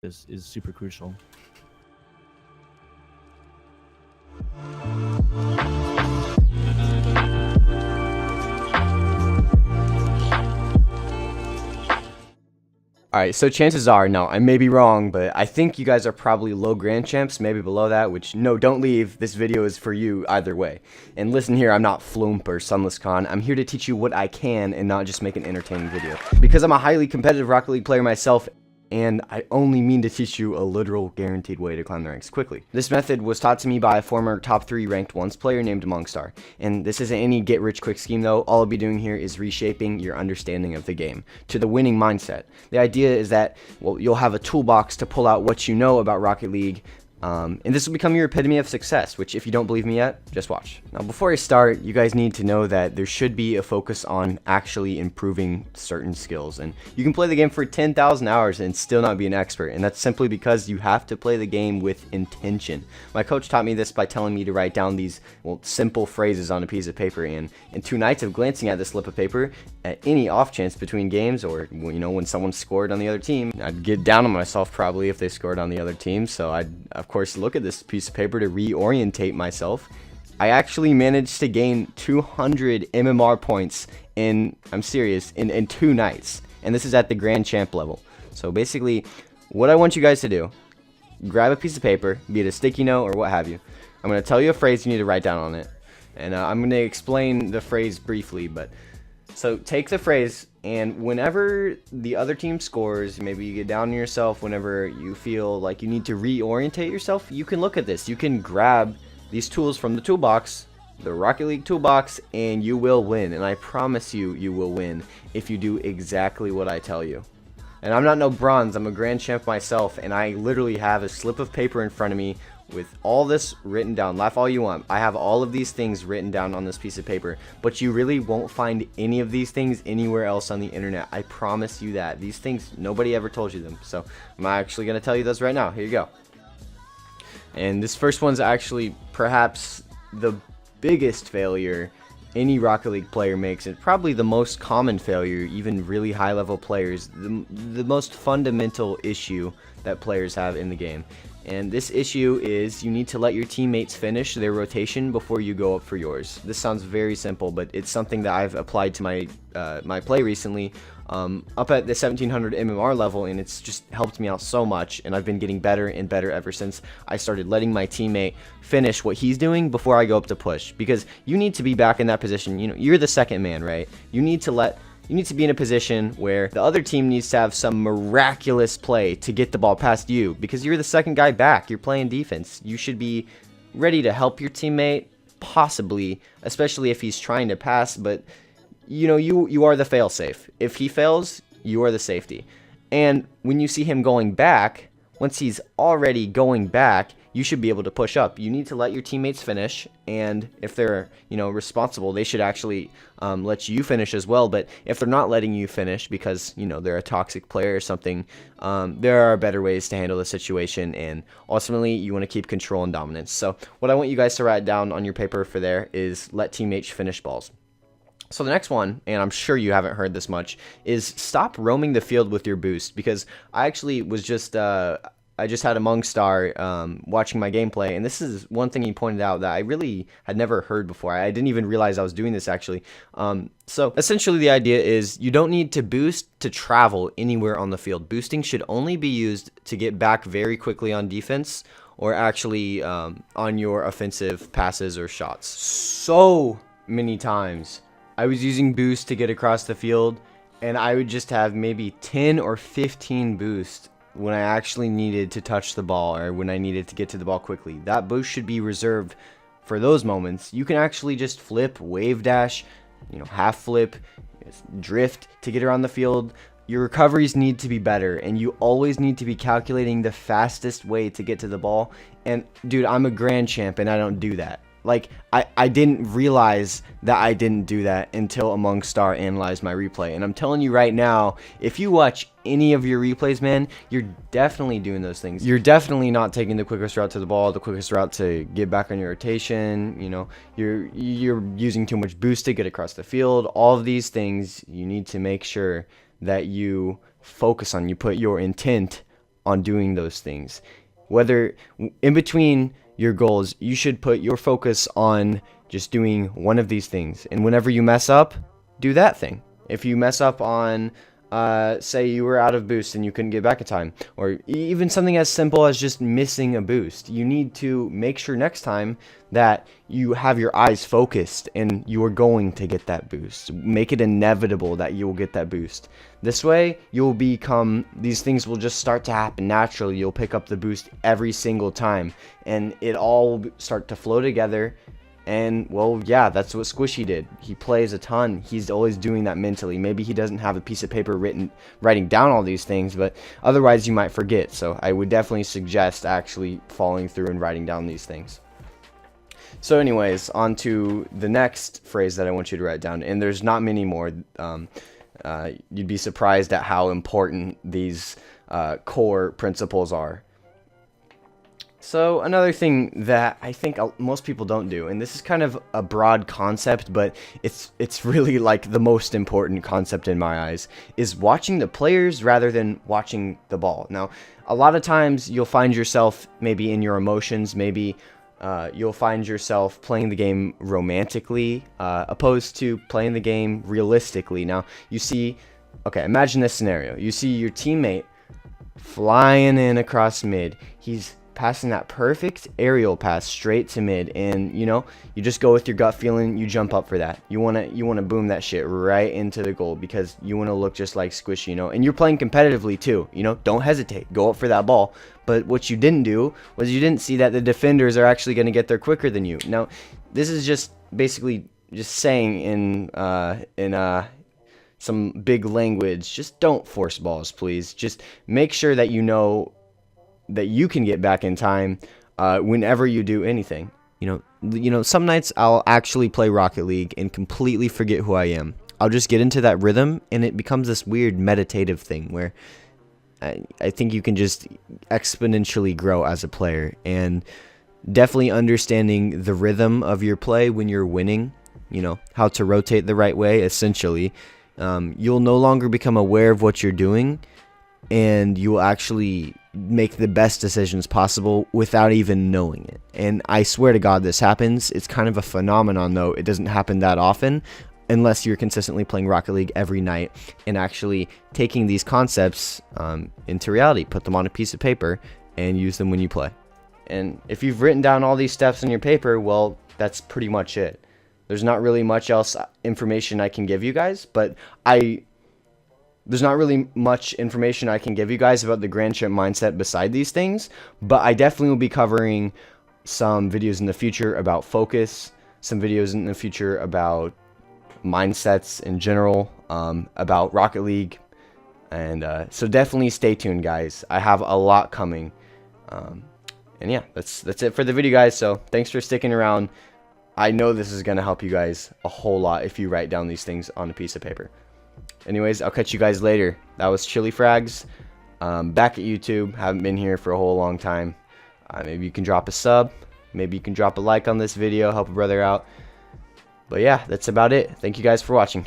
is super crucial. Alright, so chances are, no, I may be wrong, but I think you guys are probably low grand champs, maybe below that, which, no, don't leave, this video is for you either way. And listen here, I'm not Floomp or Sunless Khan, I'm here to teach you what I can and not just make an entertaining video. Because I'm a highly competitive Rocket League player myself, and I only mean to teach you a literal guaranteed way to climb the ranks quickly. This method was taught to me by a former top 3 ranked once player named Mongstar, and this isn't any get rich quick scheme though. All I'll be doing here is reshaping your understanding of the game to the winning mindset. The idea is that, well, you'll have a toolbox to pull out what you know about Rocket League, and this will become your epitome of success, which if you don't believe me yet, just watch. Now before I start, you guys need to know that there should be a focus on actually improving certain skills, and you can play the game for 10,000 hours and still not be an expert, and that's simply because you have to play the game with intention. My coach taught me this by telling me to write down these, well, simple phrases on a piece of paper, and in 2 nights of glancing at this slip of paper, at any off chance between games, or you know, when someone scored on the other team, I'd get down on myself probably if they scored on the other team, so I'd of course look at this piece of paper to reorientate myself. I actually managed to gain 200 MMR points I'm serious, in 2 nights, and this is at the Grand Champ level. So basically, what I want you guys to do, grab a piece of paper, be it a sticky note or what have you. I'm going to tell you a phrase you need to write down on it, and I'm going to explain the phrase briefly, but so take the phrase, and whenever the other team scores, maybe you get down on yourself, whenever you feel like you need to reorientate yourself, you can look at this. You can grab these tools from the toolbox, the Rocket League toolbox, and you will win. And I promise you, you will win if you do exactly what I tell you. And I'm not no bronze, I'm a grand champ myself, and I literally have a slip of paper in front of me with all this written down. Laugh all you want. I have all of these things written down on this piece of paper, but you really won't find any of these things anywhere else on the internet. I promise you that. These things, nobody ever told you them. So I'm actually going to tell you those right now. Here you go. And this first one's actually perhaps the biggest failure any Rocket League player makes. It's probably the most common failure, even really high level players, the most fundamental issue that players have in the game. And this issue is you need to let your teammates finish their rotation before you go up for yours. This sounds very simple, but it's something that I've applied to my my play recently, up at the 1700 MMR level, and it's just helped me out so much, and I've been getting better and better ever since I started letting my teammate finish what he's doing before I go up to push, because you need to be back in that position. You know, you're the second man, right? You need to be in a position where the other team needs to have some miraculous play to get the ball past you, because you're the second guy back. You're playing defense. You should be ready to help your teammate, possibly, especially if he's trying to pass, but you know, you are the fail-safe. If he fails, you are the safety. And when you see him going back, once he's already going back, you should be able to push up. You need to let your teammates finish, and if they're, you know, responsible, they should actually let you finish as well. But if they're not letting you finish because, you know, they're a toxic player or something, there are better ways to handle the situation, and ultimately you want to keep control and dominance. So what I want you guys to write down on your paper for there is let teammates finish balls. So the next one, and I'm sure you haven't heard this much, is stop roaming the field with your boost, because I actually was just I just had a Mongstar watching my gameplay, and this is one thing he pointed out that I really had never heard before. I didn't even realize I was doing this actually. So essentially the idea is you don't need to boost to travel anywhere on the field. Boosting should only be used to get back very quickly on defense, or actually on your offensive passes or shots. So many times I was using boost to get across the field, and I would just have maybe 10 or 15 boost when I actually needed to touch the ball, or when I needed to get to the ball quickly. That boost should be reserved for those moments. You can actually just flip, wave dash, you know, half flip, drift to get around the field. Your recoveries need to be better, and you always need to be calculating the fastest way to get to the ball. And dude, I'm a grand champ and I don't do that. Like, I didn't realize that I didn't do that until Among Star analyzed my replay. And I'm telling you right now, if you watch any of your replays, man, you're definitely doing those things. You're definitely not taking the quickest route to the ball, the quickest route to get back on your rotation. You know, you're using too much boost to get across the field. All of these things, you need to make sure that you focus on. You put your intent on doing those things. Whether in between your goals, you should put your focus on just doing one of these things. And whenever you mess up, do that thing. If you mess up on, say you were out of boost and you couldn't get back in time, or even something as simple as just missing a boost, you need to make sure next time that you have your eyes focused and you are going to get that boost. Make it inevitable that you will get that boost. This way, these things will just start to happen naturally. You'll pick up the boost every single time, and it all will start to flow together. And, well, yeah, that's what Squishy did. He plays a ton. He's always doing that mentally. Maybe he doesn't have a piece of paper writing down all these things, but otherwise you might forget. So I would definitely suggest actually following through and writing down these things. So anyways, on to the next phrase that I want you to write down. And there's not many more. You'd be surprised at how important these core principles are. So another thing that I think most people don't do, and this is kind of a broad concept, but it's really like the most important concept in my eyes, is watching the players rather than watching the ball. Now, a lot of times you'll find yourself maybe in your emotions, maybe you'll find yourself playing the game romantically, opposed to playing the game realistically. Now, imagine this scenario. You see your teammate flying in across mid. He's passing that perfect aerial pass straight to mid, and you just go with your gut feeling. You jump up for that. You want to boom that shit right into the goal because you want to look just like Squishy, and you're playing competitively too. Don't hesitate, go up for that ball. But what you didn't do was you didn't see that the defenders are actually going to get there quicker than you. Now, this is just basically just saying in some big language, just don't force balls, please. Just make sure that you know that you can get back in time whenever you do anything. Some nights I'll actually play Rocket League and completely forget who I am. I'll just get into that rhythm, and it becomes this weird meditative thing where I think you can just exponentially grow as a player. And definitely understanding the rhythm of your play when you're winning, how to rotate the right way, essentially. You'll no longer become aware of what you're doing, and you will actually make the best decisions possible without even knowing it. And I swear to God this happens. It's kind of a phenomenon, though. It doesn't happen that often unless you're consistently playing Rocket League every night and actually taking these concepts into reality. Put them on a piece of paper and use them when you play. And if you've written down all these steps in your paper, well, that's pretty much it. There's not really much else information I can give you guys, but there's not really much information I can give you guys about the Grand Champ mindset beside these things, but I definitely will be covering some videos in the future about focus, some videos in the future about mindsets in general, about Rocket League, and so definitely stay tuned, guys. I have a lot coming, and yeah, that's it for the video, guys. So thanks for sticking around. I know this is going to help you guys a whole lot if you write down these things on a piece of paper. Anyways, I'll catch you guys later. That was Chili Frags, back at YouTube. Haven't been here for a whole long time. Maybe you can drop a sub. Maybe you can drop a like on this video. Help a brother out. But yeah, that's about it. Thank you guys for watching.